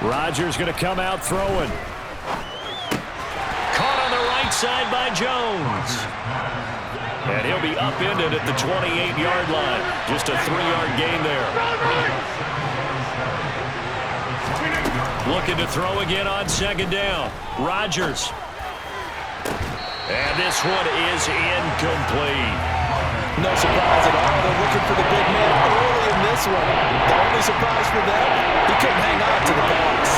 Rodgers going to come out throwing. Caught on the right side by Jones. And he'll be upended at the 28-yard line. Just a 3-yard gain there. Looking to throw again on second down. Rodgers. And this one is incomplete. No surprise at all. They're looking for the big man early in this one. The only surprise for them, he couldn't hang on to the pass.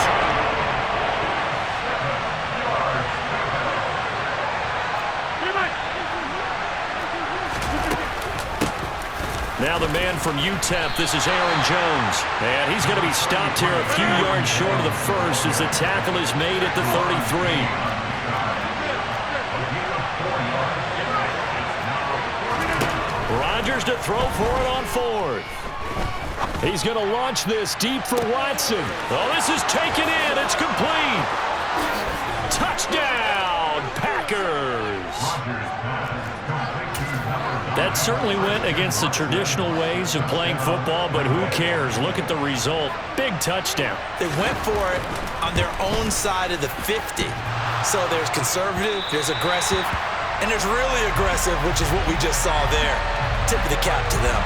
Now the man from UTEP, this is Aaron Jones. And he's going to be stopped here a few yards short of the first as the tackle is made at the 33. Rodgers to throw for it on fourth. He's going to launch this deep for Watson. Oh, this is taken in. It's complete. Touchdown, Packers. That certainly went against the traditional ways of playing football, but who cares? Look at the result. Big touchdown. They went for it on their own side of the 50. So there's conservative, there's aggressive, and there's really aggressive, which is what we just saw there. Tip of the cap to them.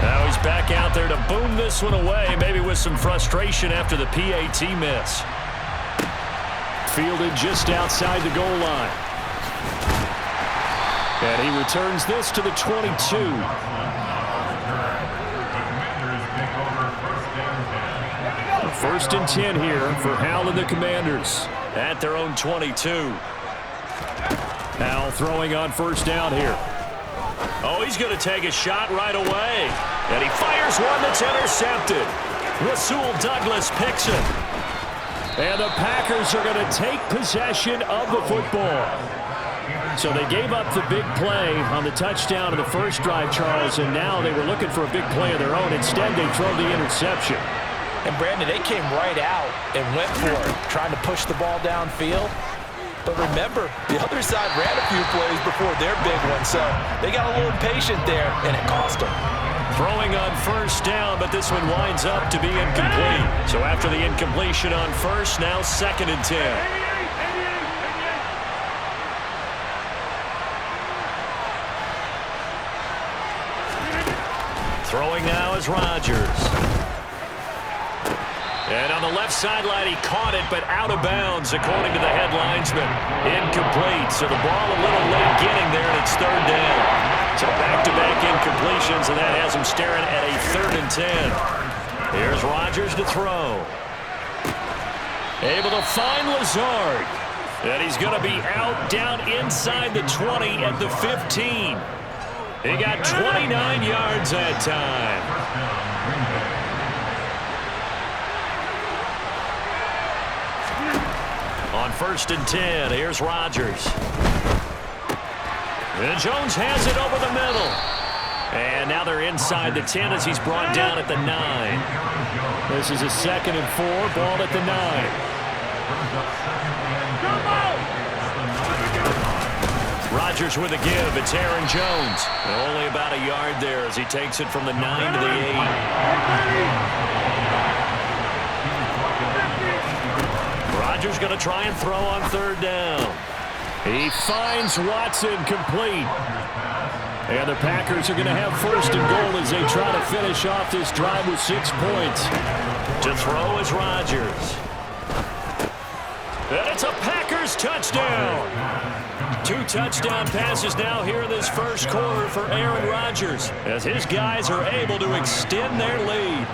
Now he's back out there to boom this one away, maybe with some frustration after the PAT miss. Fielded just outside the goal line. And he returns this to the 22. First and 10 here for Howell and the Commanders at their own 22. Howell throwing on first down here. Oh, he's going to take a shot right away. And he fires one that's intercepted. Rasul Douglas picks it. And the Packers are going to take possession of the football. So they gave up the big play on the touchdown of the first drive, Charles, and now they were looking for a big play of their own. Instead, they throw the interception. And, Brandon, they came right out and went for it, trying to push the ball downfield. But remember, the other side ran a few plays before their big one, so they got a little impatient there, and it cost them. Throwing on first down, but this one winds up to be incomplete. So after the incompletion on first, now second and 10. Throwing now is Rodgers. And on the left sideline, he caught it, but out of bounds, according to the head linesman. Incomplete, so the ball a little late getting there, and it's third down. So back-to-back incompletions, and that has him staring at a third and 10. Here's Rodgers to throw. Able to find Lazard. And he's going to be out down inside the 20 at the 15. He got 29 yards that time. On first and 10, here's Rodgers. And Jones has it over the middle. And now they're inside the 10 as he's brought down at the 9. This is a second and 4, ball at the 9. Rodgers with a give. It's Aaron Jones. Only about a yard there as he takes it from the 9 to the 8. Rodgers going to try and throw on third down. He finds Watson complete. And the Packers are going to have first and goal as they try to finish off this drive with 6 points. To throw is Rodgers. And it's a Packers touchdown. 2 touchdown passes now here in this first quarter for Aaron Rodgers as his guys are able to extend their lead.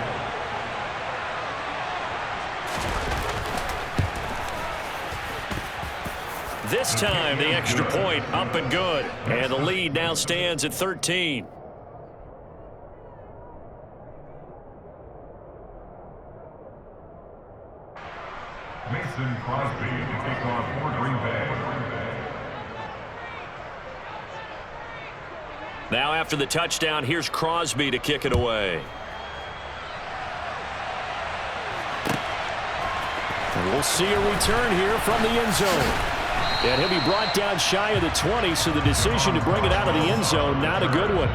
This time, the extra point up and good. And the lead now stands at 13. Mason Crosby to take on for Green Bay. Now after the touchdown, here's Crosby to kick it away. And we'll see a return here from the end zone. And he'll be brought down shy of the 20, so the decision to bring it out of the end zone, not a good one.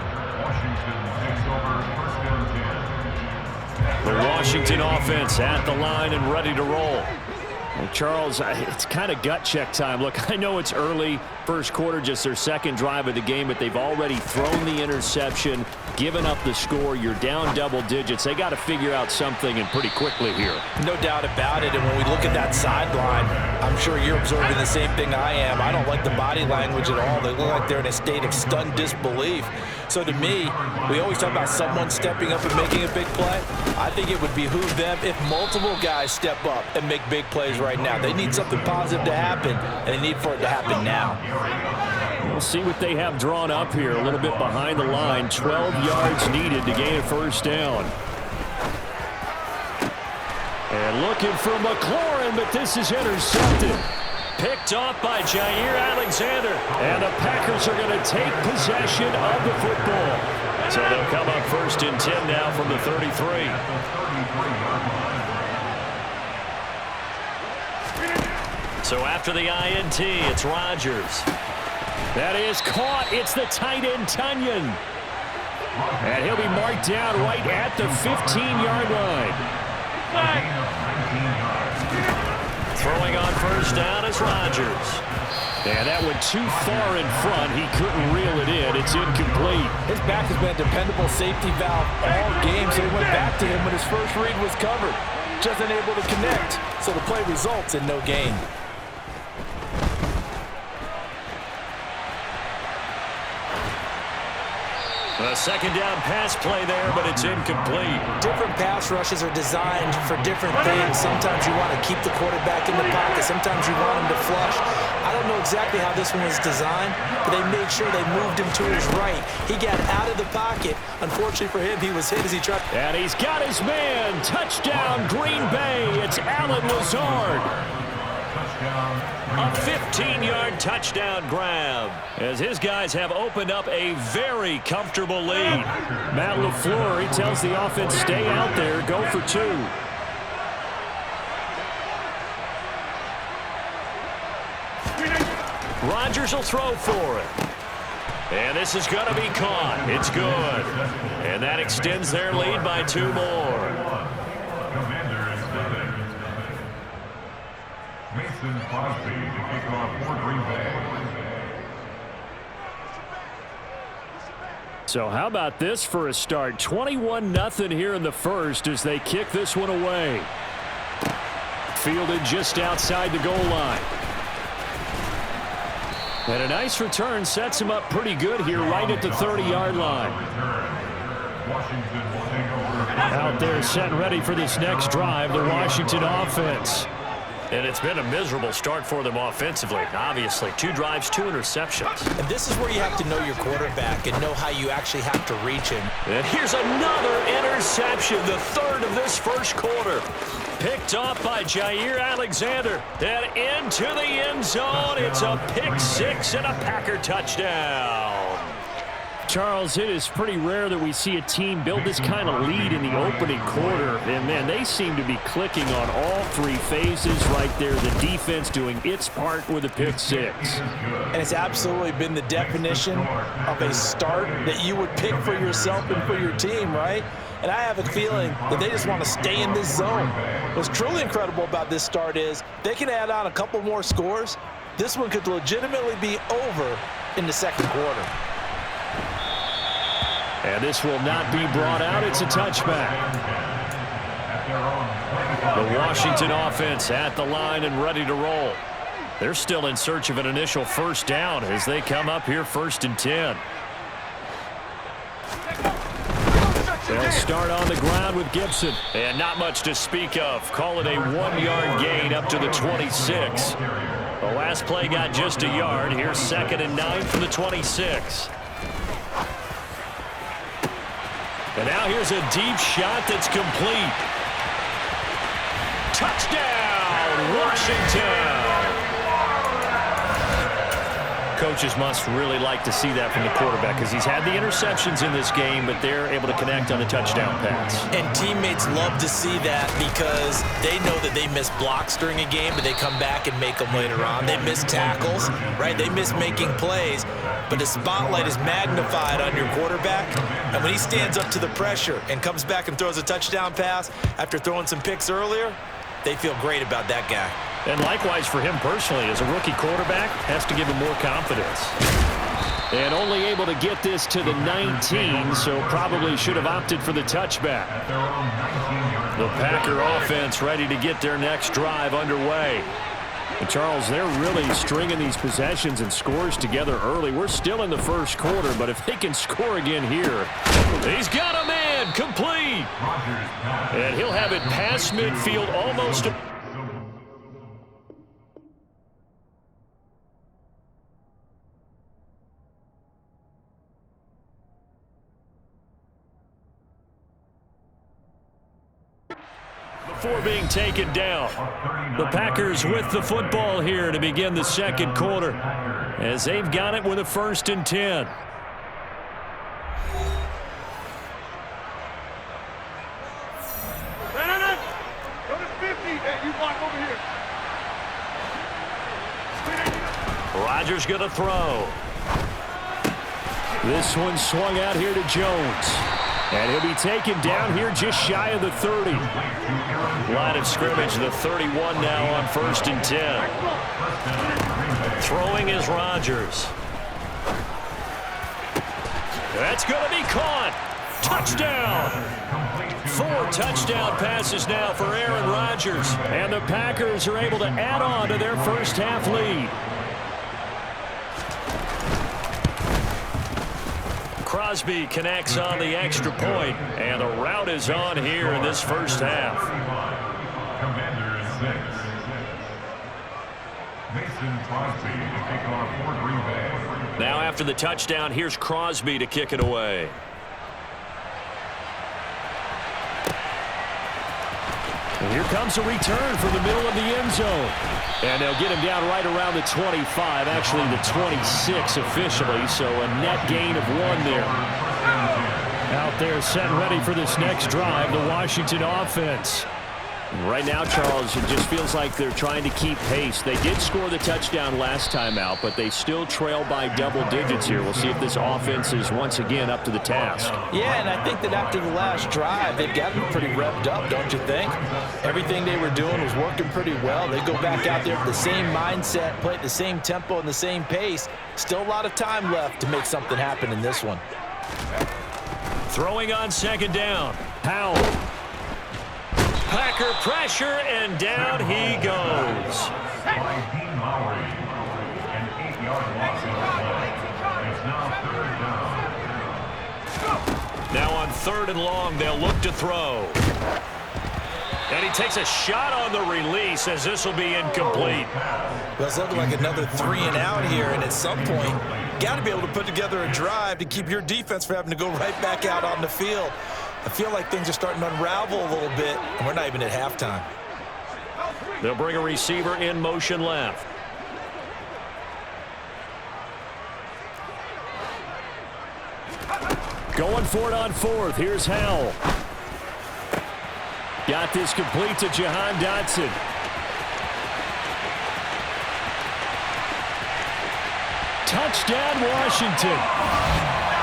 The Washington offense at the line and ready to roll. Well, Charles, it's kind of gut check time. Look, I know it's early, first quarter, just their second drive of the game, but they've already thrown the interception, given up the score. You're down double digits. They got to figure out something, and pretty quickly here. No doubt about it, and when we look at that sideline, I'm sure you're observing the same thing I am. I don't like the body language at all. They look like they're in a state of stunned disbelief. So to me, we always talk about someone stepping up and making a big play. I think it would behoove them if multiple guys step up and make big plays right now. They need something positive to happen, and they need for it to happen now. We'll see what they have drawn up here. A little bit behind the line. 12 yards needed to gain a first down. And looking for McLaurin, but this is intercepted. Picked off by Jair Alexander. And the Packers are going to take possession of the football. So they'll come up first and 10 now from the 33. So after the INT, it's Rodgers. That is caught. It's the tight end, Tunyon. And he'll be marked down right at the 15-yard line. Throwing on first down is Rodgers. And that went too far in front. He couldn't reel it in. It's incomplete. His back has been a dependable safety valve all game, so he went back to him when his first read was covered. Just unable to connect, so the play results in no gain. A second down pass play there, but it's incomplete. Different pass rushes are designed for different things. Sometimes you want to keep the quarterback in the pocket. Sometimes you want him to flush. I don't know exactly how this one was designed, but they made sure they moved him to his right. He got out of the pocket. Unfortunately for him, he was hit as he tried. And he's got his man. Touchdown, Green Bay. It's Allen Lazard. A 15-yard touchdown grab as his guys have opened up a very comfortable lead. Matt LaFleur, he tells the offense, stay out there, go for two. Rodgers will throw for it. And this is going to be caught. It's good. And that extends their lead by two more. So how about this for a start? 21-0 here in the first as they kick this one away. Fielded just outside the goal line. And a nice return sets him up pretty good here right at the 30-yard line. Out there set and ready for this next drive, the Washington offense. And it's been a miserable start for them offensively. Obviously, 2 drives, 2 interceptions. And this is where you have to know your quarterback and know how you actually have to reach him. And here's another interception, the third of this first quarter. Picked off by Jair Alexander. And into the end zone. It's a pick six and a Packer touchdown. Charles, it is pretty rare that we see a team build this kind of lead in the opening quarter. And, man, they seem to be clicking on all 3 phases right there. The defense doing its part with a pick six. And it's absolutely been the definition of a start that you would pick for yourself and for your team, right? And I have a feeling that they just want to stay in this zone. What's truly incredible about this start is they can add on a couple more scores. This one could legitimately be over in the second quarter. And this will not be brought out. It's a touchback. The Washington offense at the line and ready to roll. They're still in search of an initial first down as they come up here first and 10. They'll start on the ground with Gibson. And not much to speak of. Call it a 1-yard gain up to the 26. The last play got just a yard. Here's 2nd and 9 from the 26. And now here's a deep shot that's complete. Touchdown, Washington. Coaches must really like to see that from the quarterback because he's had the interceptions in this game, but they're able to connect on the touchdown pass. And teammates love to see that because they know that they miss blocks during a game, but they come back and make them later on. They miss tackles, right? They miss making plays, but the spotlight is magnified on your quarterback, and when he stands up to the pressure and comes back and throws a touchdown pass after throwing some picks earlier, they feel great about that guy. And likewise for him personally, as a rookie quarterback, has to give him more confidence. And only able to get this to the 19, so probably should have opted for the touchback. The Packer offense ready to get their next drive underway. And Charles, they're really stringing these possessions and scores together early. We're still in the first quarter, but if they can score again here, he's got a man complete. And he'll have it past midfield almost. Before being taken down. The Packers with the football here to begin the second quarter as they've got it with a 1st and 10. Go to 50. Hey, you block over here. Rodgers going to throw. This one swung out here to Jones. And he'll be taken down here just shy of the 30. Line of scrimmage, the 31 now on 1st and 10. Throwing is Rodgers. That's going to be caught. Touchdown. 4 touchdown passes now for Aaron Rodgers. And the Packers are able to add on to their first half lead. Crosby connects on the extra point, and a rout is on here in this first half. Commanders 6. Mason Crosby to kick off for Green Bay. Now after the touchdown, here's Crosby to kick it away. And here comes a return from the middle of the end zone. And they'll get him down right around the 25, actually the 26 officially, so a net gain of 1 there. Out there set ready for this next drive, the Washington offense. Right now, Charles, it just feels like they're trying to keep pace. They did score the touchdown last time out, but they still trail by double digits here. We'll see if this offense is once again up to the task. Yeah, and I think that after the last drive, they've gotten pretty revved up, don't you think? Everything they were doing was working pretty well. They go back out there with the same mindset, play at the same tempo and the same pace. Still a lot of time left to make something happen in this one. Throwing on 2nd down. Powell. Packer pressure, and down he goes. By Dean Lowry. An 8-yard loss on the play. It's now 3rd down. Now on 3rd and long, they'll look to throw. And he takes a shot on the release as this will be incomplete. Well, it's looking like another 3 and out here, and at some point, got to be able to put together a drive to keep your defense from having to go right back out on the field. I feel like things are starting to unravel a little bit, and we're not even at halftime. They'll bring a receiver in motion left. Going for it on 4th. Here's Howell. Got this complete to Jahan Dotson. Touchdown, Washington.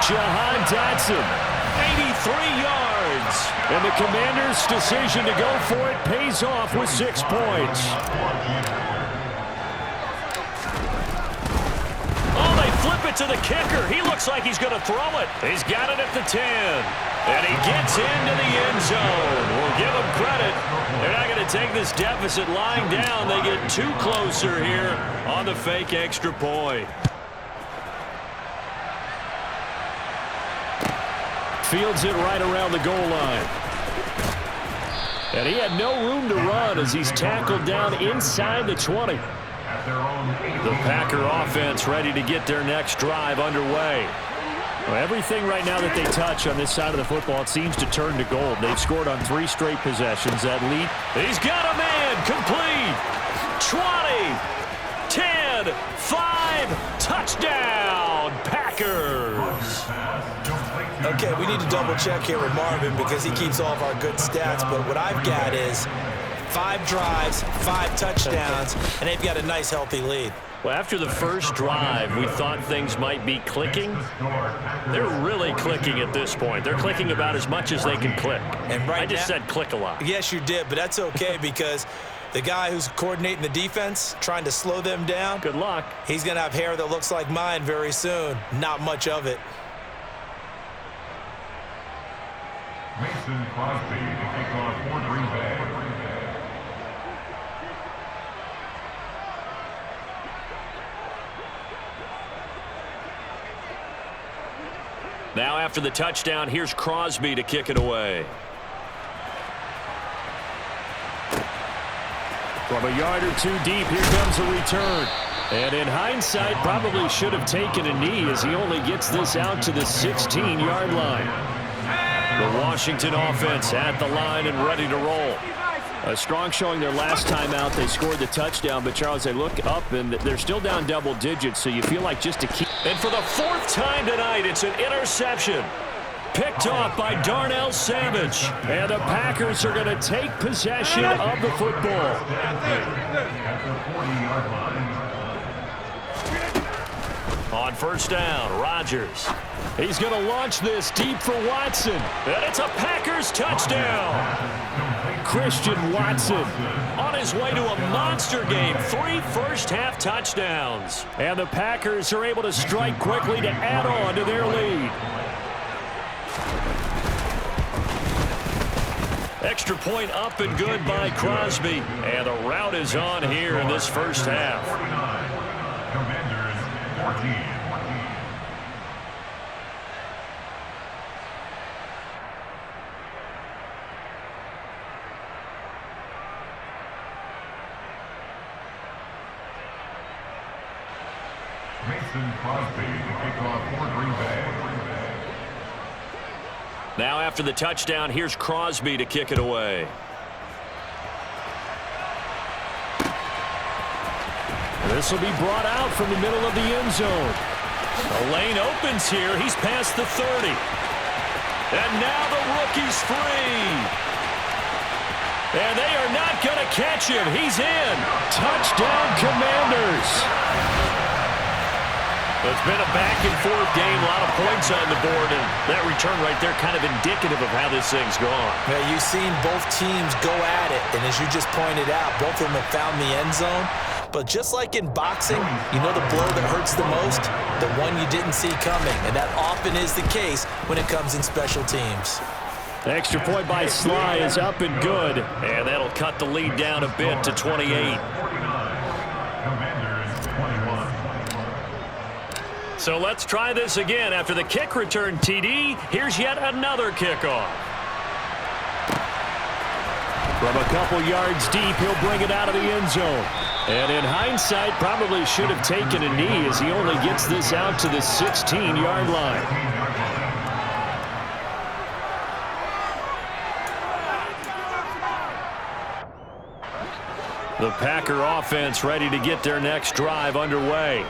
Jahan Dotson, 83 yards. And the Commanders' decision to go for it pays off with 6 points. Oh, they flip it to the kicker. He looks like he's going to throw it. He's got it at the 10. And he gets into the end zone. We'll give him credit. They're not going to take this deficit lying down. They get 2 closer here on the fake extra point. Fields it right around the goal line. And he had no room to run as he's tackled down inside the 20. The Packer offense ready to get their next drive underway. Well, everything right now that they touch on this side of the football, it seems to turn to gold. They've scored on 3 straight possessions. That lead, he's got a man complete. 20, 10, good. 5, touchdown, Packers. Okay, we need to double check here with Marvin because he keeps all of our good stats, but what I've got is 5 drives, 5 touchdowns, and they've got a nice, healthy lead. Well, after the first drive, we thought things might be clicking. They're really clicking at this point. They're clicking about as much as they can click. And right I just now, said click a lot. Yes, you did, but that's okay because the guy who's coordinating the defense, trying to slow them down, Good luck. he's going to have hair that looks like mine very soon. Not much of it. Mason Crosby to kick off for Green Bay. Now after the touchdown, here's Crosby to kick it away. From a yard or 2 deep, here comes a return. And in hindsight, probably should have taken a knee as he only gets this out to the 16-yard line. The Washington offense at the line and ready to roll. A strong showing their last time out. They scored the touchdown, but Charles, they look up and they're still down double digits, so you feel like just to keep. And for the 4th time tonight, it's an interception. Picked off by Darnell Savage. And the Packers are going to take possession of the football. On first down, Rodgers. He's going to launch this deep for Watson. And it's a Packers touchdown. Christian Watson on his way to a monster game. 3 first-half touchdowns. And the Packers are able to strike quickly to add on to their lead. Extra point up and good by Crosby. And the route is on here in this first half. Commanders 14. Mason Crosby to kick off for Green Bay. Now after the touchdown, here's Crosby to kick it away. This will be brought out from the middle of the end zone. The lane opens here. He's past the 30. And now the rookie's free. And they are not going to catch him. He's in. Touchdown, Commanders. It's been a back-and-forth game, a lot of points on the board, and that return right there kind of indicative of how this thing's gone. Yeah, you've seen both teams go at it, and as you just pointed out, both of them have found the end zone. But just like in boxing, you know the blow that hurts the most? The one you didn't see coming, and that often is the case when it comes in special teams. The extra point by Sly is up and good, and that'll cut the lead down a bit to 28. Commanders 21. So let's try this again. After the kick return TD, here's yet another kickoff. From a couple yards deep, he'll bring it out of the end zone. And in hindsight, probably should have taken a knee as he only gets this out to the 16-yard line. The Packer offense ready to get their next drive underway.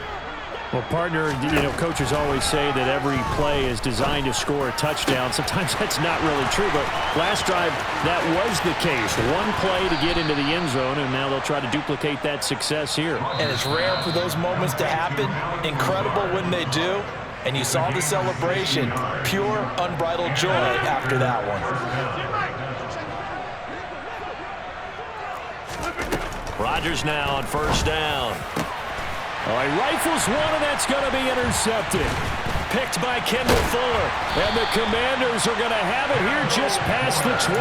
Well, partner, coaches always say that every play is designed to score a touchdown. Sometimes that's not really true, but last drive, that was the case. One play to get into the end zone, and now they'll try to duplicate that success here. And it's rare for those moments to happen. Incredible when they do. And you saw the celebration. Pure, unbridled joy after that one. Rodgers now on first down. Oh, he rifles one, and that's going to be intercepted. Picked by Kendall Fuller. And the Commanders are going to have it here just past the 25.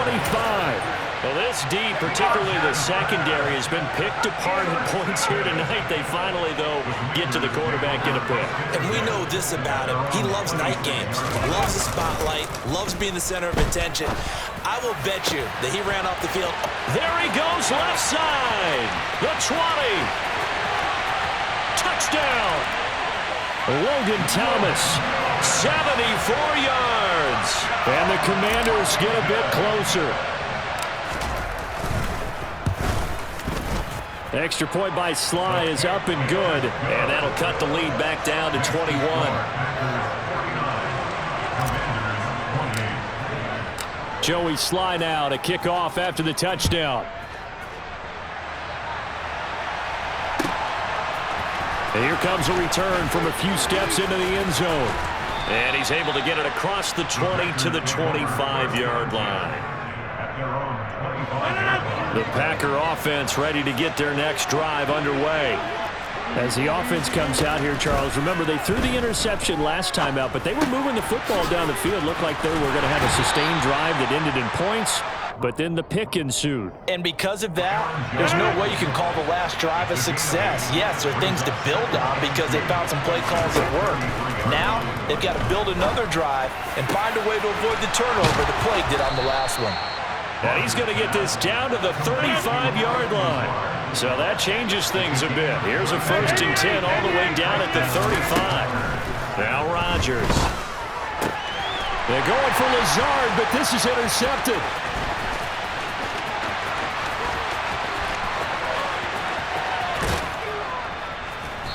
Well, this D, particularly the secondary, has been picked apart at points here tonight. They finally, though, get to the quarterback in a pick. And we know this about him. He loves night games, loves the spotlight, loves being the center of attention. I will bet you that he ran off the field. There he goes, left side. The 20. Touchdown. Logan Thomas, 74 yards. And the Commanders get a bit closer. Extra point by Sly is up and good. And that'll cut the lead back down to 21. Joey Sly now to kick off after the touchdown. And here comes a return from a few steps into the end zone. And he's able to get it across the 20 to the 25-yard line. The Packer offense ready to get their next drive underway. As the offense comes out here, Charles, remember they threw the interception last time out, but they were moving the football down the field. Looked like they were going to have a sustained drive that ended in points, but then the pick ensued. And because of that, there's no way you can call the last drive a success. Yes, there are things to build on because they found some play calls that work. Now, they've got to build another drive and find a way to avoid the turnover the play did on the last one. And he's going to get this down to the 35-yard line. So that changes things a bit. Here's a 1st and 10 all the way down at the 35. Now Rodgers. They're going for Lazard, but this is intercepted.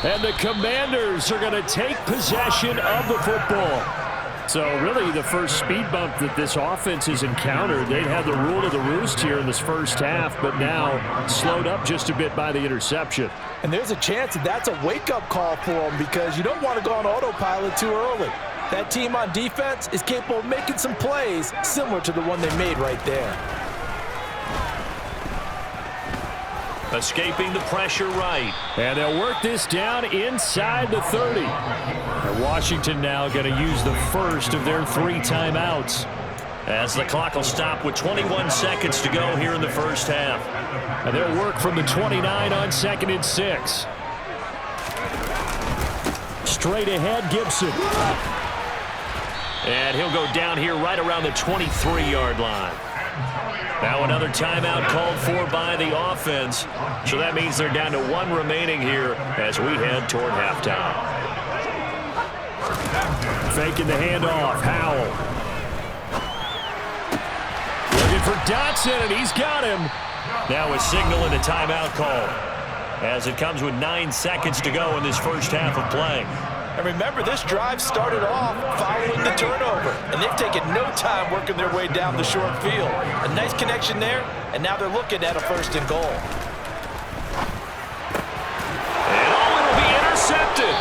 And the Commanders are going to take possession of the football. So really the first speed bump that this offense has encountered. They'd had the rule of the roost here in this first half, but now slowed up just a bit by the interception. And there's a chance that that's a wake-up call for them because you don't want to go on autopilot too early. That team on defense is capable of making some plays similar to the one they made right there. Escaping the pressure right. And they'll work this down inside the 30. And Washington now going to use the first of their 3 timeouts. As the clock will stop with 21 seconds to go here in the first half. And they'll work from the 29 on 2nd and 6. Straight ahead, Gibson. And he'll go down here right around the 23-yard line. Now another timeout called for by the offense. So that means they're down to 1 remaining here as we head toward halftime. Faking the handoff. Howell. Looking for Dotson, and he's got him. Now a signal and a timeout call as it comes with 9 seconds to go in this first half of play. And remember, this drive started off following the turnover, and they've taken no time working their way down the short field. A nice connection there, and now they're looking at a 1st and goal. And it'll be intercepted.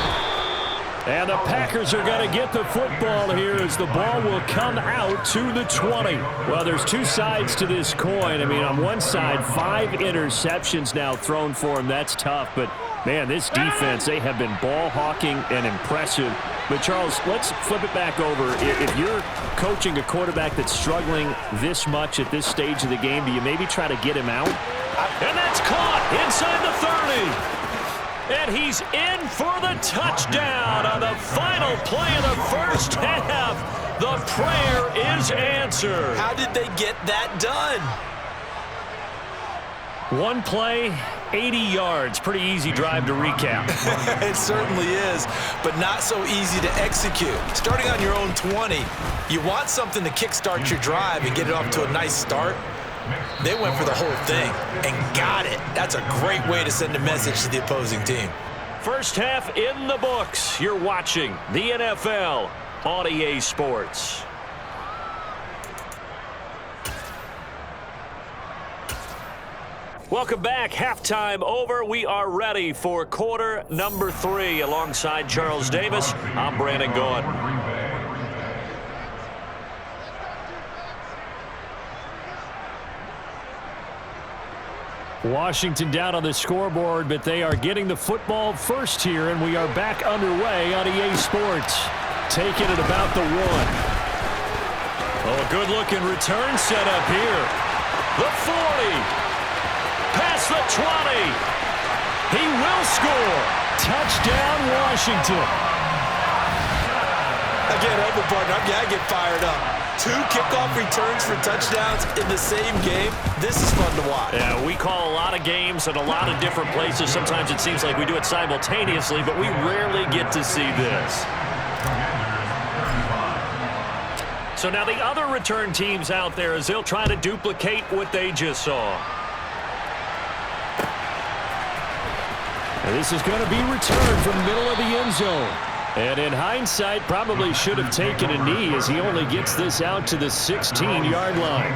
And the Packers are going to get the football here as the ball will come out to the 20. Well, there's 2 sides to this coin. I mean, on one side, 5 interceptions now thrown for him. That's tough, but man, this defense, they have been ball hawking and impressive. But, Charles, let's flip it back over. If you're coaching a quarterback that's struggling this much at this stage of the game, do you maybe try to get him out? And that's caught inside the 30. And he's in for the touchdown on the final play of the first half. The prayer is answered. How did they get that done? 1 play, 80 yards. Pretty easy drive to recap. It certainly is, but not so easy to execute. Starting on your own 20, you want something to kickstart your drive and get it off to a nice start. They went for the whole thing and got it. That's a great way to send a message to the opposing team. First half in the books. You're watching the NFL on EA Sports. Welcome back. Halftime over. We are ready for quarter number 3. Alongside Charles Davis, I'm Brandon Gaughan. Washington down on the scoreboard, but they are getting the football first here, and we are back underway on EA Sports. Taking it about the 1. Oh, a good-looking return set up here. The 40. Past the 20. He will score. Touchdown, Washington. Again, I'm the partner. I get fired up. 2 kickoff returns for touchdowns in the same game. This is fun to watch. Yeah, we call a lot of games at a lot of different places. Sometimes it seems like we do it simultaneously, but we rarely get to see this. So now the other return teams out there, as they'll try to duplicate what they just saw. And this is going to be returned from the middle of the end zone. And in hindsight, probably should have taken a knee as he only gets this out to the 16-yard line.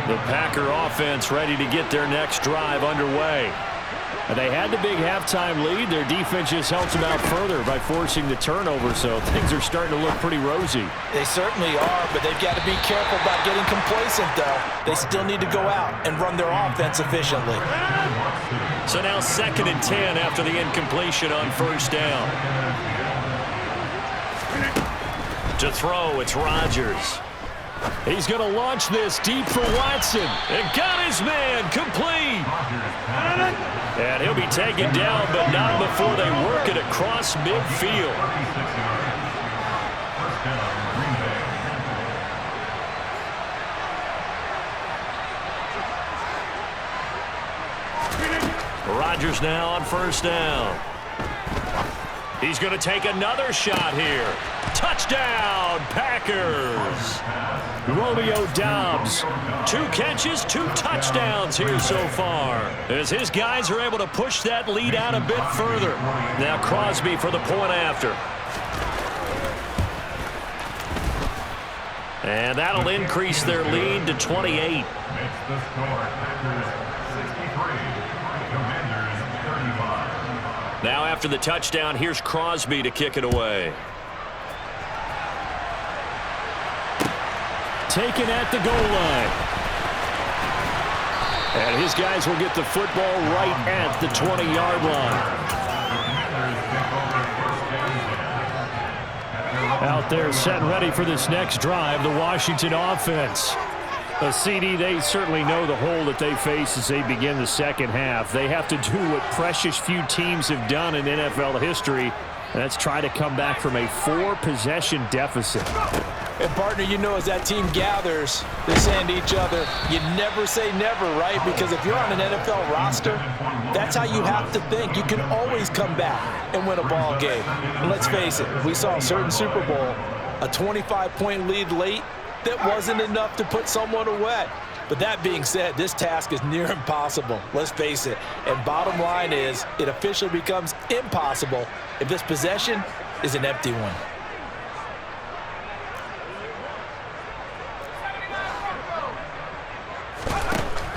The Packer offense ready to get their next drive underway. And they had the big halftime lead. Their defense just helped them out further by forcing the turnover, so things are starting to look pretty rosy. They certainly are, but they've got to be careful about getting complacent, though. They still need to go out and run their offense efficiently. So now 2nd and 10 after the incompletion on first down. To throw, it's Rodgers. He's going to launch this deep for Watson. And got his man complete. And he'll be taken down, but not before they work it across midfield. Rodgers now on first down. He's going to take another shot here. Touchdown, Packers. Romeo Doubs, 2 catches, 2 touchdowns here so far, as his guys are able to push that lead out a bit further. Now Crosby for the point after. And that'll increase their lead to 28. Makes the score Packers 63, Commanders 35. Now after the touchdown, here's Crosby to kick it away. Taken at the goal line. And his guys will get the football right at the 20-yard line. Out there set ready for this next drive, the Washington offense. CD, they certainly know the hole that they face as they begin the second half. They have to do what precious few teams have done in NFL history, and that's try to come back from a 4-possession deficit. And, partner, you know, as that team gathers, they're saying to each other, you never say never, right? Because if you're on an NFL roster, that's how you have to think. You can always come back and win a ball game. And let's face it, we saw a certain Super Bowl, a 25-point lead late that wasn't enough to put someone away. But that being said, this task is near impossible. Let's face it. And bottom line is, it officially becomes impossible if this possession is an empty one.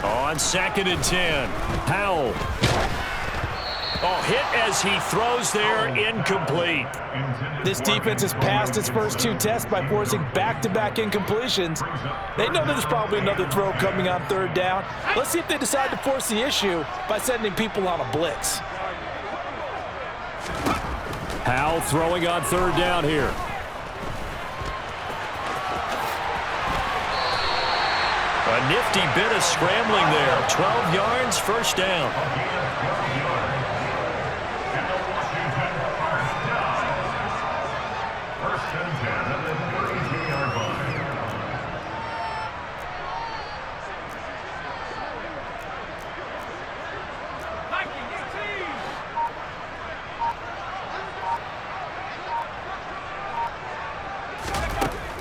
On 2nd and 10, Powell. Oh, hit as he throws there, incomplete. This defense has passed its first 2 tests by forcing back-to-back incompletions. They know there's probably another throw coming on 3rd down. Let's see if they decide to force the issue by sending people on a blitz. Powell throwing on 3rd down here. A nifty bit of scrambling there. 12 yards, first down. First and 10 at the 32-yard line.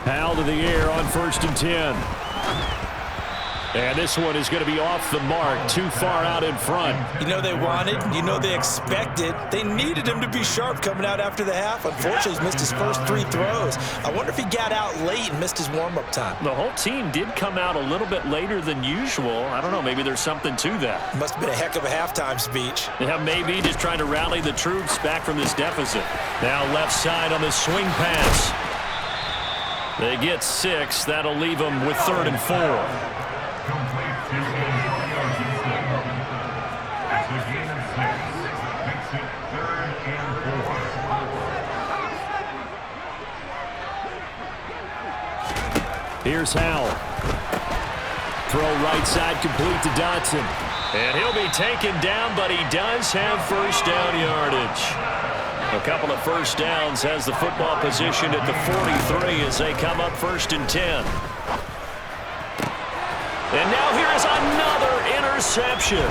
Powell to the air on 1st and 10. And this one is going to be off the mark, too far out in front. You know they wanted, you know they expected. They needed him to be sharp coming out after the half. Unfortunately, he's missed his first 3 throws. I wonder if he got out late and missed his warm-up time. The whole team did come out a little bit later than usual. I don't know, maybe there's something to that. Must have been a heck of a halftime speech. Yeah, maybe just trying to rally the troops back from this deficit. Now left side on the swing pass. They get 6. That'll leave them with 3rd and 4. Complete to 20 yards instead. It's a gain of 6. Makes it 3rd and 4. Here's Howell. Throw right side complete to Dotson. And he'll be taken down, but he does have first down yardage. A couple of first downs has the football position at the 43 as they come up 1st and 10. And now here is another interception.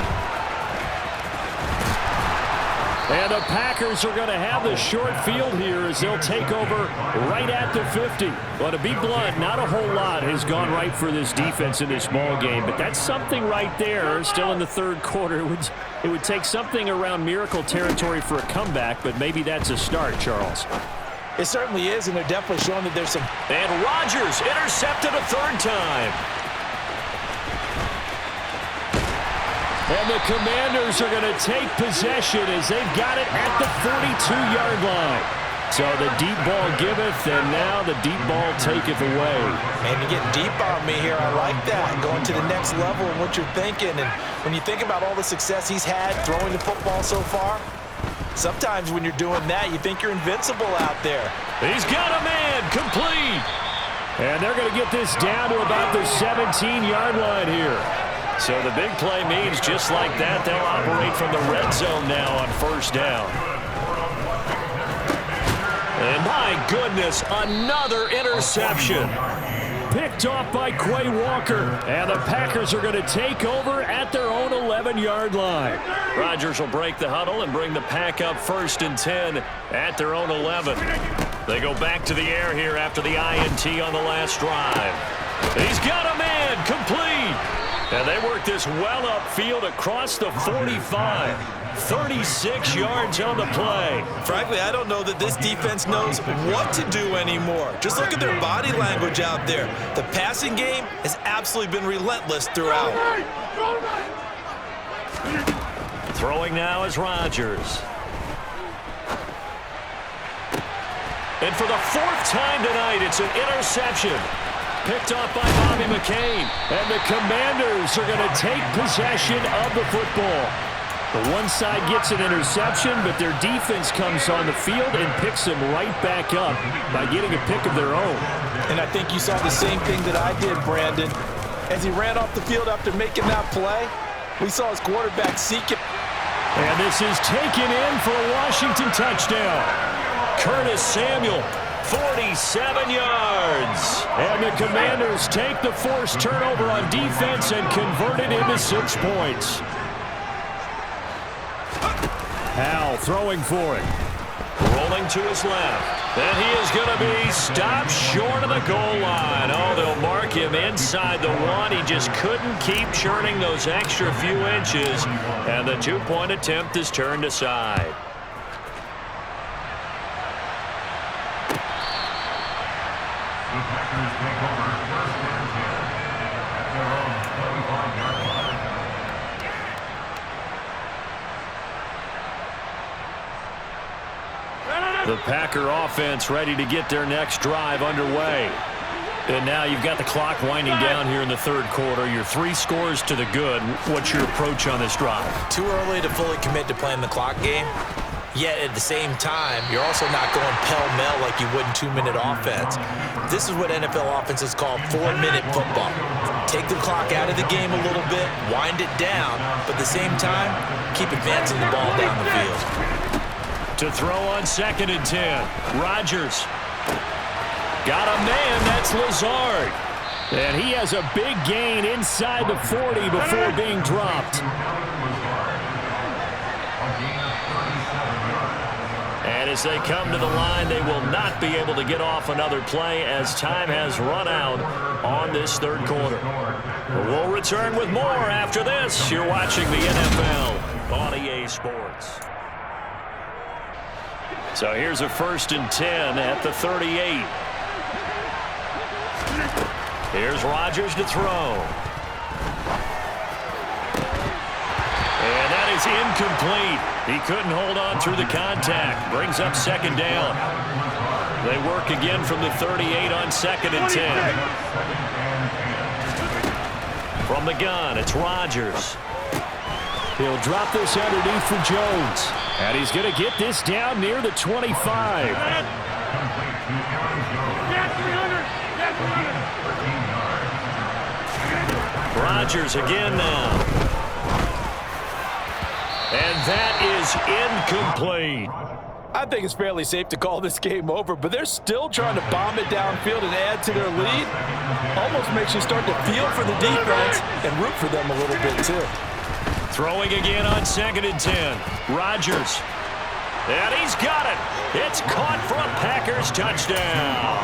And the Packers are going to have the short field here as they'll take over right at the 50. Well, to be blunt, not a whole lot has gone right for this defense in this ball game, but that's something right there. Still in the third quarter, it would take something around miracle territory for a comeback, but maybe that's a start, Charles. It certainly is, and they're definitely showing that there's some... And Rodgers intercepted a third time. And the Commanders are going to take possession as they've got it at the 42-yard line. So the deep ball giveth, and now the deep ball taketh away. Man, you're getting deep on me here. I like that. Going to the next level and what you're thinking. And when you think about all the success he's had throwing the football so far, sometimes when you're doing that, you think you're invincible out there. He's got a man, complete. And they're going to get this down to about the 17-yard line here. So the big play means just like that, they'll operate from the red zone now on first down. And my goodness, another interception. Picked off by Quay Walker. And the Packers are going to take over at their own 11-yard line. Rodgers will break the huddle and bring the pack up 1st and 10 at their own 11. They go back to the air here after the INT on the last drive. He's got a man, complete. And they work this well upfield across the 45. 36 yards on the play. Frankly, I don't know that this defense knows what to do anymore. Just look at their body language out there. The passing game has absolutely been relentless throughout. Throwing now is Rodgers. And for the 4th time tonight, it's an interception. Picked off by Bobby McCain. And the Commanders are going to take possession of the football. The one side gets an interception, but their defense comes on the field and picks them right back up by getting a pick of their own. And I think you saw the same thing that I did, Brandon. As he ran off the field after making that play, we saw his quarterback seek it. And this is taken in for a Washington touchdown. Curtis Samuel, 47 yards. And the Commanders take the forced turnover on defense and convert it into 6 points. Howell throwing for it. Rolling to his left. And he is going to be stopped short of the goal line. Oh, they'll mark him inside the 1. He just couldn't keep churning those extra few inches. And the 2-point attempt is turned aside. The Packers take over 1st and 10 at their own 35-yard line. The Packer offense ready to get their next drive underway. And now you've got the clock winding down here in the third quarter. Your 3 scores to the good. What's your approach on this drive? Too early to fully commit to playing the clock game. Yet at the same time, you're also not going pell-mell like you would in 2-minute offense. This is what NFL offenses call 4-minute football. Take the clock out of the game a little bit, wind it down, but at the same time, keep advancing the ball down the field. To throw on 2nd and 10. Rodgers. Got a man, that's Lazard. And he has a big gain inside the 40 before being dropped. And as they come to the line, they will not be able to get off another play as time has run out on this third quarter. We'll return with more after this. You're watching the NFL on EA Sports. So here's a 1st and 10 at the 38. Here's Rodgers to throw. And that is incomplete. He couldn't hold on through the contact. Brings up 2nd down. They work again from the 38 on 2nd and 10. From the gun, it's Rodgers. He'll drop this underneath for Jones. And he's going to get this down near the 25. Rodgers again now. And that is incomplete. I think it's fairly safe to call this game over, but they're still trying to bomb it downfield and add to their lead. Almost makes you start to feel for the defense and root for them a little bit, too. Throwing again on 2nd and 10. Rodgers. And he's got it. It's caught for a Packers touchdown.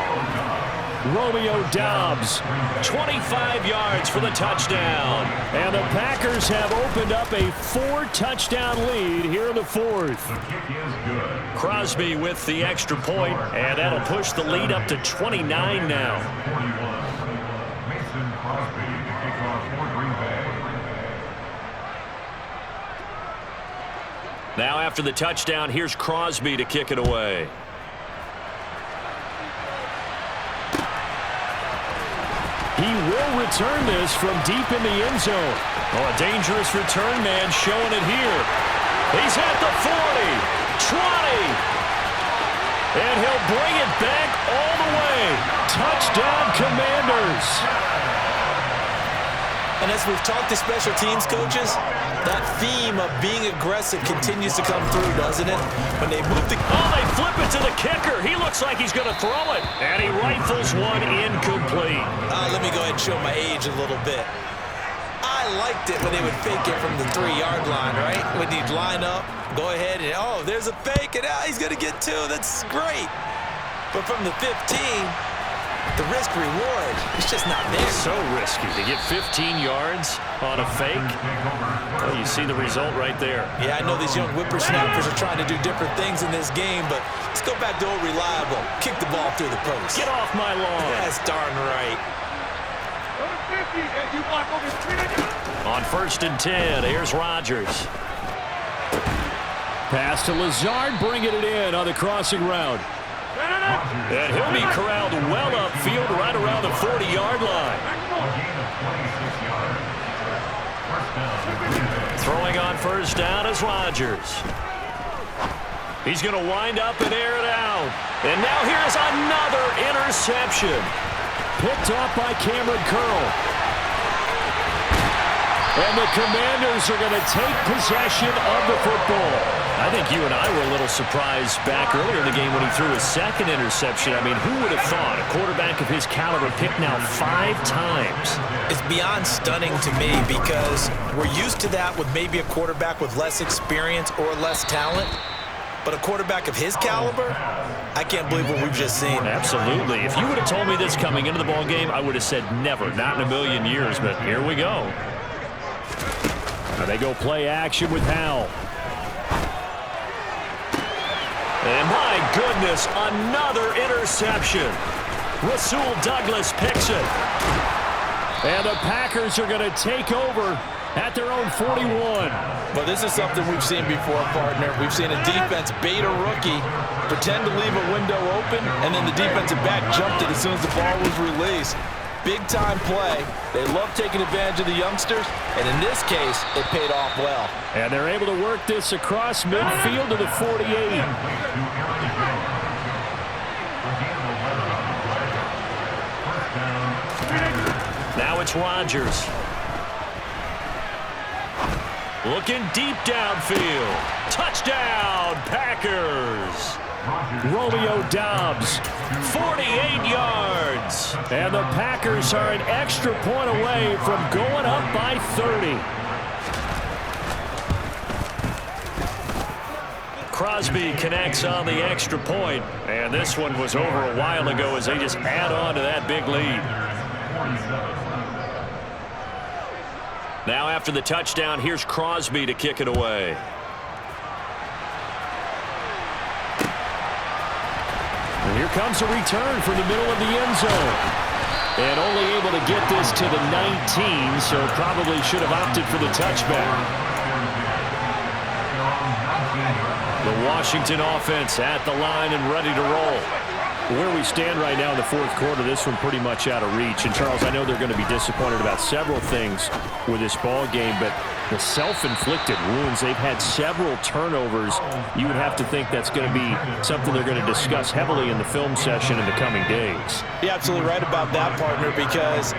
Romeo Doubs, 25 yards for the touchdown. And the Packers have opened up a 4-touchdown lead here in the fourth. The kick is good. Crosby with the extra point, and that'll push the lead up to 29 now. 41. Mason Crosby to kick off for Green Bay. Now after the touchdown, here's Crosby to kick it away. He will return this from deep in the end zone. Oh, a dangerous return man showing it here. He's at the 40, 20, and he'll bring it back all the way. Touchdown, Commanders. And as we've talked to special teams coaches, that theme of being aggressive continues to come through, doesn't it? When they move the... Oh, they flip it to the kicker. He looks like he's going to throw it. And he rifles one incomplete. Let me go ahead and show my age a little bit. I liked it when they would fake it from the 3-yard line, right? When he'd line up, go ahead and, oh, there's a fake, and he's going to get 2. That's great. But from the 15... the risk reward, it's just not there. So risky to get 15 yards on a fake. Well, you see the result right there. Yeah, I know these young whippersnappers are trying to do different things in this game, but let's go back to old reliable. Kick the ball through the post. Get off my lawn. That's darn right. Number 50, and you want over 3. On 1st and 10, here's Rodgers. Pass to Lazard, bringing it in on the crossing route. And he'll be corralled well upfield right around the 40-yard line. Throwing on 1st down is Rodgers. He's going to wind up and air it out. And now here's another interception. Picked off by Cameron Curl. And the Commanders are going to take possession of the football. I think you and I were a little surprised back earlier in the game when he threw his 2nd interception. I mean, who would have thought a quarterback of his caliber picked now 5 times? It's beyond stunning to me because we're used to that with maybe a quarterback with less experience or less talent. But a quarterback of his caliber, I can't believe what we've just seen. Absolutely. If you would have told me this coming into the ball game, I would have said never, not in a million years. But here we go. Now they go play action with Howell. And my goodness, another interception. Rasul Douglas picks it. And the Packers are going to take over at their own 41. But this is something we've seen before, partner. We've seen a defense bait a rookie, pretend to leave a window open, and then the defensive back jumped it as soon as the ball was released. Big-time play. They love taking advantage of the youngsters, and in this case, it paid off well. And they're able to work this across midfield to the 48. Now it's Rodgers. Looking deep downfield. Touchdown, Packers. Romeo Doubs, 48 yards. And the Packers are an extra point away from going up by 30. Crosby connects on the extra point. And this one was over a while ago as they just add on to that big lead. Now after the touchdown, here's Crosby to kick it away. And here comes a return from the middle of the end zone. And only able to get this to the 19, so probably should have opted for the touchback. The Washington offense at the line and ready to roll. Where we stand right now in the 4th quarter, this one pretty much out of reach. And, Charles, I know they're going to be disappointed about several things with this ball game, but the self-inflicted wounds, they've had several turnovers. You would have to think that's going to be something they're going to discuss heavily in the film session in the coming days. You're absolutely right about that, partner, because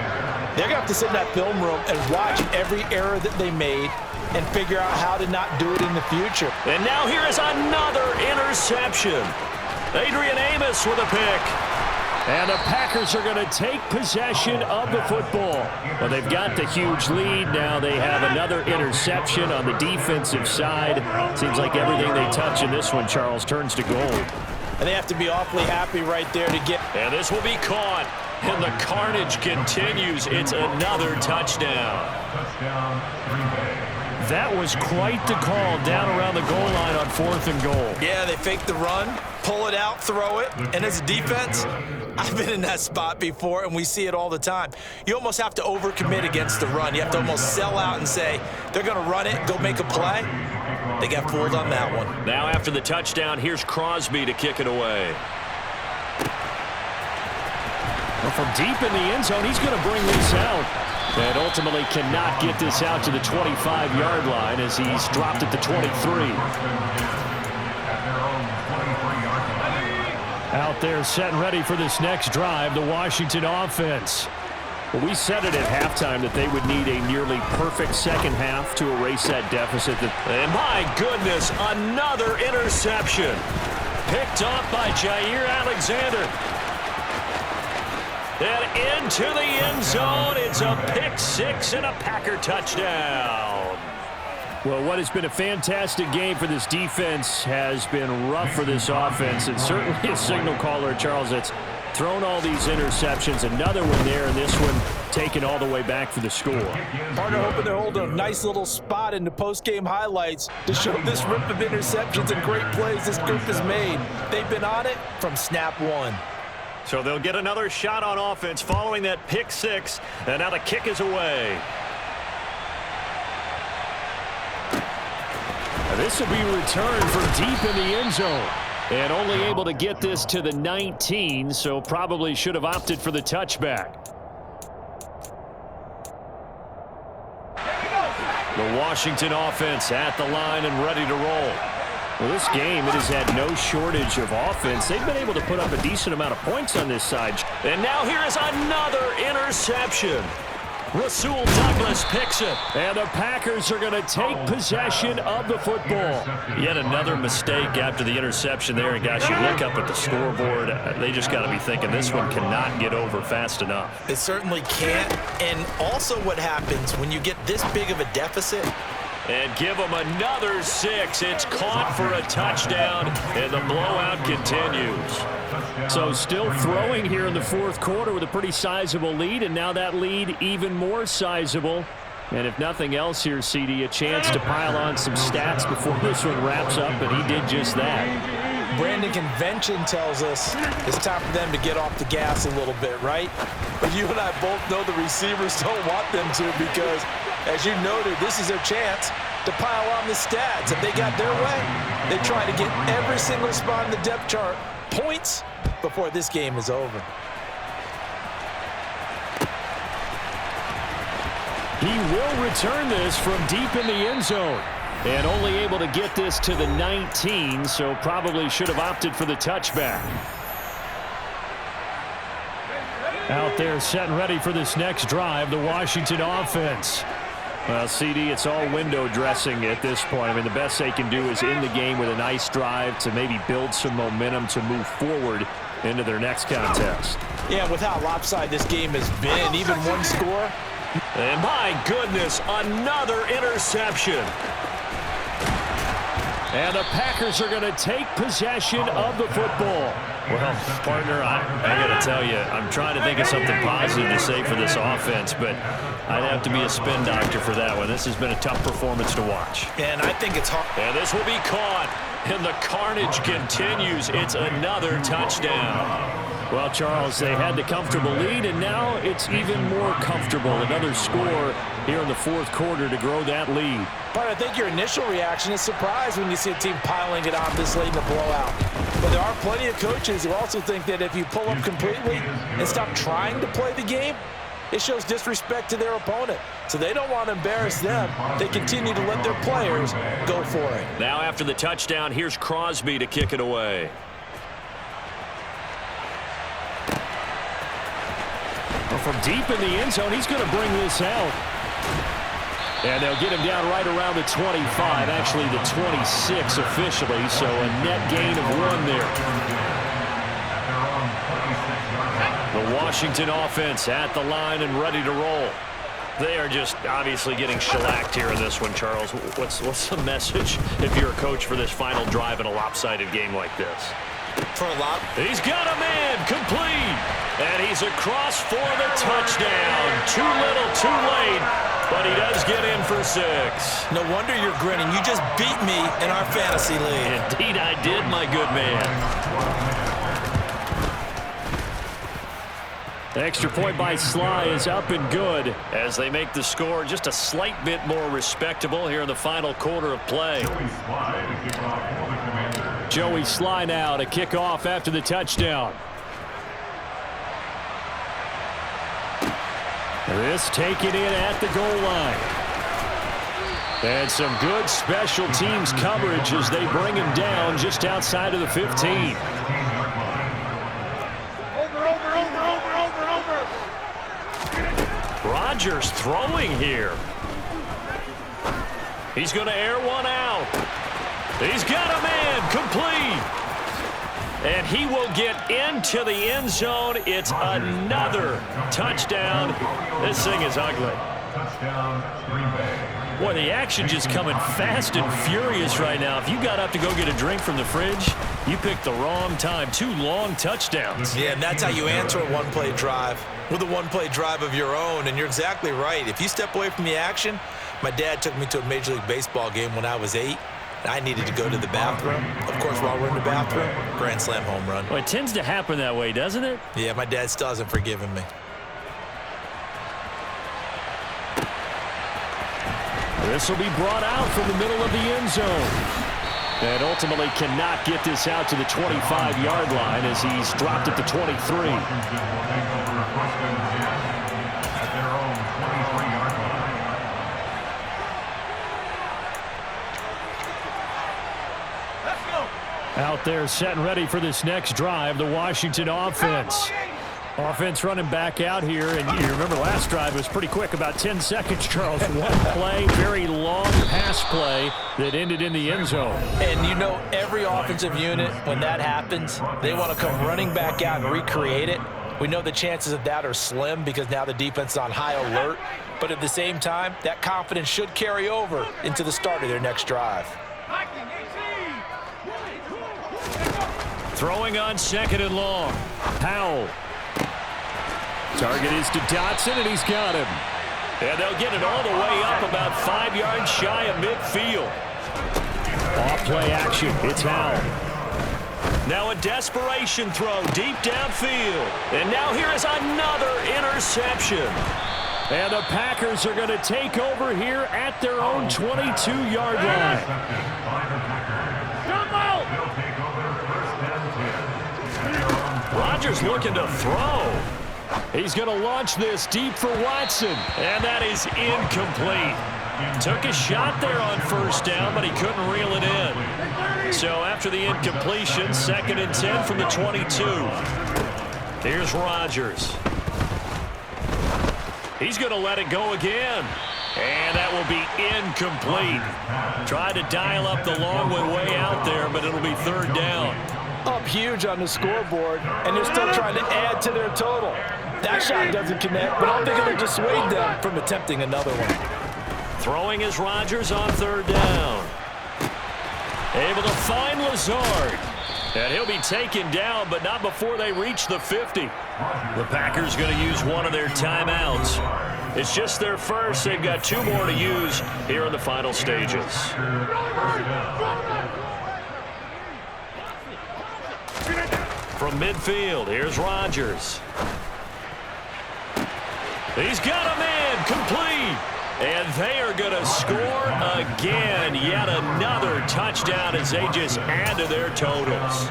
they're going to have to sit in that film room and watch every error that they made and figure out how to not do it in the future. And now here is another interception. Adrian Amos with a pick. And the Packers are going to take possession of the football. Well, they've got the huge lead. Now they have another interception on the defensive side. Seems like everything they touch in this one, Charles, turns to gold. And they have to be awfully happy right there to get. And this will be caught. And the carnage continues. It's another touchdown. Touchdown, Green Bay. That was quite the call down around the goal line on 4th and goal. Yeah, they fake the run, pull it out, throw it. And as a defense, I've been in that spot before, and we see it all the time. You almost have to overcommit against the run. You have to almost sell out and say, they're going to run it, go make a play. They got fooled on that one. Now after the touchdown, here's Crosby to kick it away. Well, from deep in the end zone, he's going to bring this out. And ultimately cannot get this out to the 25-yard line as he's dropped at the 23. Out there set and ready for this next drive, the Washington offense. Well, we said it at halftime that they would need a nearly perfect second half to erase that deficit. And my goodness, another interception. Picked off by Jair Alexander. And into the end zone, it's a pick six and a Packer touchdown. Well, what has been a fantastic game for this defense has been rough for this offense, and certainly a signal caller, Charles, that's thrown all these interceptions. Another one there, and this one taken all the way back for the score. Partner hoping to hold a nice little spot in the post-game highlights to show this rip of interceptions and great plays this group has made. They've been on it from snap one. So they'll get another shot on offense following that pick six, and now the kick is away. And this will be returned from deep in the end zone. And only able to get this to the 19, so probably should have opted for the touchback. The Washington offense at the line and ready to roll. Well, this game, it has had no shortage of offense. They've been able to put up a decent amount of points on this side. And now here is another interception. Rasul Douglas picks it. And the Packers are going to take possession of the football. Yet another mistake after the interception there. And, guys, you look up at the scoreboard. They just got to be thinking this one cannot get over fast enough. It certainly can't. And also what happens when you get this big of a deficit. And give them another six. It's caught for a touchdown, and the blowout continues. So still throwing here in the fourth quarter with a pretty sizable lead, and now that lead even more sizable. And if nothing else here, CD, a chance to pile on some stats before this one wraps up, and he did just that. Brandon, convention tells us it's time for them to get off the gas a little bit, right? But you and I both know the receivers don't want them to because, as you noted, this is their chance to pile on the stats. If they got their way, they try to get every single spot in the depth chart points before this game is over. He will return this from deep in the end zone. And only able to get this to the 19, so probably should have opted for the touchback. Out there set and ready for this next drive, the Washington offense. Well, CD, it's all window dressing at this point. I mean, the best they can do is end the game with a nice drive to maybe build some momentum to move forward into their next contest. Yeah, with how lopsided this game has been, even one score. And my goodness, another interception. And the Packers are going to take possession of the football. Well, partner, I got to tell you, I'm trying to think of something positive to say for this offense, but I'd have to be a spin doctor for that one. This has been a tough performance to watch. And I think it's hard. And this will be caught, and the carnage continues. It's another touchdown. Well, Charles, they had the comfortable lead, and now it's even more comfortable. Another score here in the fourth quarter to grow that lead. But I think your initial reaction is surprise when you see a team piling it on this late in the blowout. But there are plenty of coaches who also think that if you pull up completely and stop trying to play the game, it shows disrespect to their opponent. So they don't want to embarrass them. They continue to let their players go for it. Now after the touchdown, here's Crosby to kick it away. Well, from deep in the end zone, he's going to bring this out. And they'll get him down right around the 25, actually the 26 officially, so a net gain of 1 there. The Washington offense at the line and ready to roll. They are just obviously getting shellacked here in this one, Charles. What's the message if you're a coach for this final drive in a lopsided game like this? For a lot. He's got a man, complete. And he's across for the touchdown. Too little, too late, but he does get in for 6. No wonder you're grinning. You just beat me in our fantasy league. Indeed I did, my good man. The extra point by Sly is up and good as they make the score just a slight bit more respectable here in the final quarter of play. Joey Sly now to kick off after the touchdown. This taken in at the goal line. And some good special teams coverage as they bring him down just outside of the 15. Rodgers throwing here. He's going to air one out. He's got a man, complete. And he will get into the end zone. It's another touchdown. This thing is ugly. Boy, the action just coming fast and furious right now. If you got up to go get a drink from the fridge, you picked the wrong time. 2 long touchdowns. Yeah, and that's how you answer a one-play drive with a one-play drive of your own. And you're exactly right. If you step away from the action, my dad took me to a Major League Baseball game when I was 8. And I needed to go to the bathroom. Of course, while we're in the bathroom, grand slam home run. Well, it tends to happen that way, doesn't it? Yeah, my dad still hasn't forgiven me. This will be brought out from the middle of the end zone. And ultimately cannot get this out to the 25-yard line as he's dropped at the 23. Out there set and ready for this next drive, the Washington offense. Offense running back out here, and you remember last drive was pretty quick, about 10 seconds, Charles. One play, very long pass play that ended in the end zone. And you know every offensive unit, when that happens, they want to come running back out and recreate it. We know the chances of that are slim because now the defense is on high alert. But at the same time, that confidence should carry over into the start of their next drive. Throwing on 2nd and long. Powell. Target is to Dotson, and he's got him. And they'll get it all the way up about 5 yards shy of midfield. Off-play action. It's Howell. Now a desperation throw deep downfield. And now here is another interception. And the Packers are going to take over here at their own 22-yard line. Rodgers looking to throw. He's going to launch this deep for Watson. And that is incomplete. Took a shot there on 1st down, but he couldn't reel it in. So after the incompletion, 2nd and 10 from the 22. Here's Rodgers. He's going to let it go again. And that will be incomplete. Tried to dial up the long one way out there, but it'll be 3rd down. Up huge on the scoreboard, and they're still trying to add to their total. That shot doesn't connect, but I don't think it'll dissuade them from attempting another one. Throwing is Rodgers on 3rd down. Able to find Lazard. And he'll be taken down, but not before they reach the 50. The Packers going to use one of their timeouts. It's just their first. They've got 2 more to use here in the final stages. From midfield, here's Rodgers. He's got a man, complete. And they are going to score again. Yet another touchdown as they just add to their totals.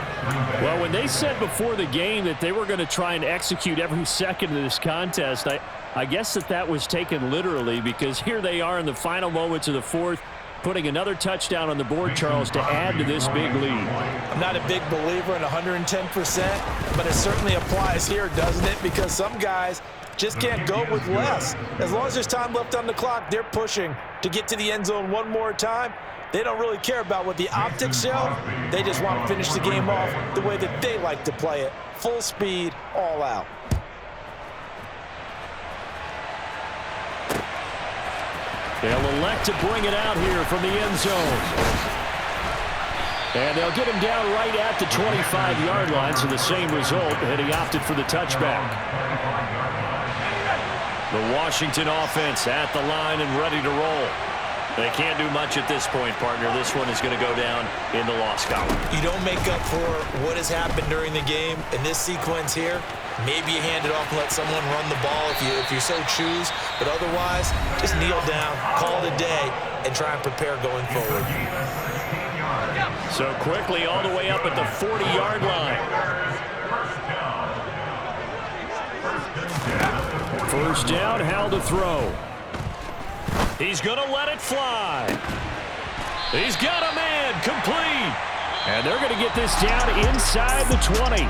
Well, when they said before the game that they were going to try and execute every second of this contest, I guess that was taken literally, because here they are in the final moments of the 4th, putting another touchdown on the board, Charles, to add to this big lead. I'm not a big believer in 110%, but it certainly applies here, doesn't it? Because some guys just can't go with less. As long as there's time left on the clock, they're pushing to get to the end zone one more time. They don't really care about what the optics show. They just want to finish the game off the way that they like to play it. Full speed, all out. They'll elect to bring it out here from the end zone. And they'll get him down right at the 25-yard line, so the same result, and he opted for the touchback. The Washington offense at the line and ready to roll. They can't do much at this point, partner. This one is going to go down in the loss column. You don't make up for what has happened during the game. In this sequence here, maybe you hand it off and let someone run the ball if you so choose. But otherwise, just kneel down, call it a day, and try and prepare going forward. So quickly all the way up at the 40-yard line. First down, Hal to throw. He's going to let it fly. He's got a man, complete. And they're going to get this down inside the 20.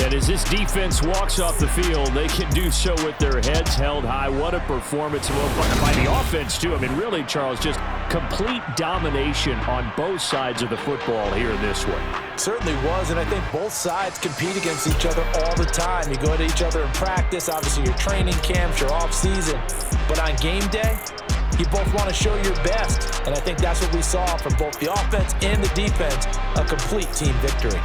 And as this defense walks off the field, they can do so with their heads held high. What a performance by the offense, too. I mean, really, Charles, just complete domination on both sides of the football here in this one. Certainly was, and I think both sides compete against each other all the time. You go to each other in practice, obviously your training camps, your off-season. But on game day, you both want to show your best. And I think that's what we saw from both the offense and the defense, a complete team victory.